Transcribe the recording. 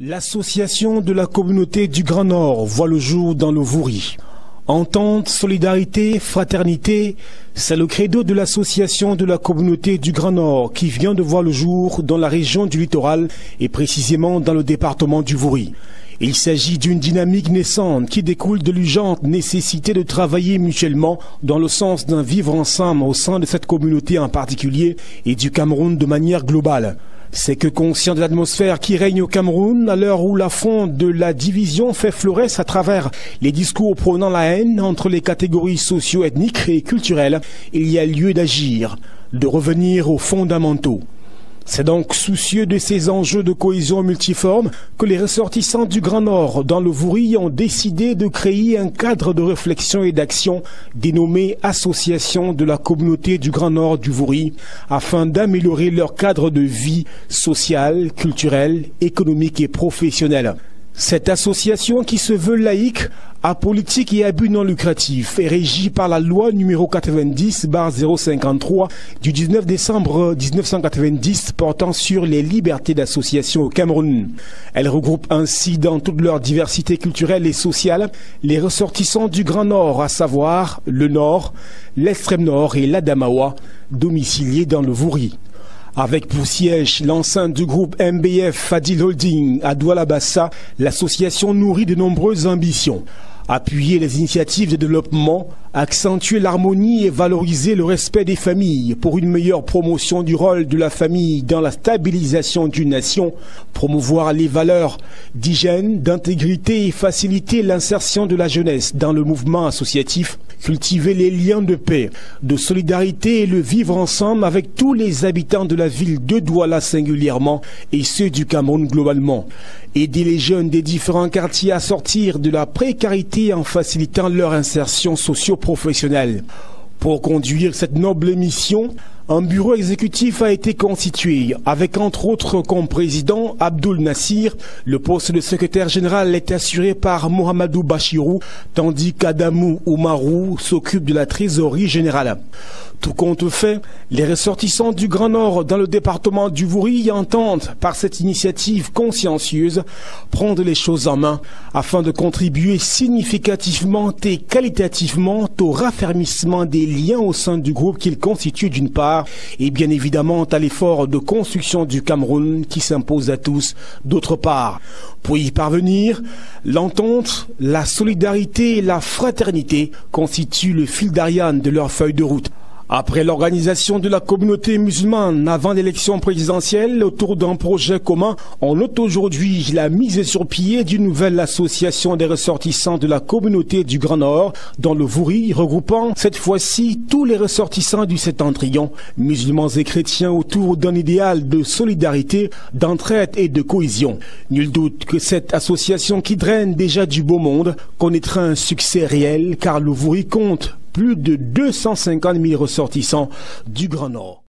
L'association de la communauté du Grand Nord voit le jour dans le Voury. Entente, solidarité, fraternité, c'est le credo de l'association de la communauté du Grand Nord qui vient de voir le jour dans la région du littoral et précisément dans le département du Voury. Il s'agit d'une dynamique naissante qui découle de l'urgente nécessité de travailler mutuellement dans le sens d'un vivre ensemble au sein de cette communauté en particulier et du Cameroun de manière globale. C'est que conscient de l'atmosphère qui règne au Cameroun à l'heure où la fronde de la division fait florès à travers les discours prônant la haine entre les catégories socio-ethniques et culturelles, il y a lieu d'agir, de revenir aux fondamentaux. C'est donc soucieux de ces enjeux de cohésion multiforme que les ressortissants du Grand Nord dans le Voury ont décidé de créer un cadre de réflexion et d'action dénommé Association de la communauté du Grand Nord du Voury afin d'améliorer leur cadre de vie sociale, culturelle, économique et professionnelle. Cette association qui se veut laïque, apolitique et à but non lucratif est régie par la loi numéro 90/053 du 19 décembre 1990 portant sur les libertés d'association au Cameroun. Elle regroupe ainsi dans toute leur diversité culturelle et sociale les ressortissants du Grand Nord, à savoir le Nord, l'Extrême Nord et l'Adamawa, domiciliés dans le Voury. Avec pour siège l'enceinte du groupe MBF Fadil Holding à Douala-Bassa, l'association nourrit de nombreuses ambitions. Appuyer les initiatives de développement, accentuer l'harmonie et valoriser le respect des familles pour une meilleure promotion du rôle de la famille dans la stabilisation d'une nation, promouvoir les valeurs d'hygiène, d'intégrité et faciliter l'insertion de la jeunesse dans le mouvement associatif, cultiver les liens de paix, de solidarité et le vivre ensemble avec tous les habitants de la ville de Douala singulièrement et ceux du Cameroun globalement. Aider les jeunes des différents quartiers à sortir de la précarité en facilitant leur insertion socio-professionnelle. Pour conduire cette noble mission, un bureau exécutif a été constitué avec entre autres comme président Abdoul Nassir. Le poste de secrétaire général est assuré par Mohamedou Bachirou, tandis qu'Adamou Oumarou s'occupe de la trésorerie générale. Tout compte fait, les ressortissants du Grand Nord dans le département du Voury entendent, par cette initiative consciencieuse, prendre les choses en main afin de contribuer significativement et qualitativement au raffermissement des liens au sein du groupe qu'ils constituent d'une part, et bien évidemment à l'effort de construction du Cameroun qui s'impose à tous d'autre part. Pour y parvenir, l'entente, la solidarité et la fraternité constituent le fil d'Ariane de leur feuille de route. Après l'organisation de la communauté musulmane avant l'élection présidentielle autour d'un projet commun, on note aujourd'hui la mise sur pied d'une nouvelle association des ressortissants de la communauté du Grand Nord dans le Voury, regroupant cette fois-ci tous les ressortissants du septentrion, musulmans et chrétiens autour d'un idéal de solidarité, d'entraide et de cohésion. Nul doute que cette association qui draine déjà du beau monde connaîtra un succès réel car le Voury compte plus de 250 000 ressortissants du Grand Nord.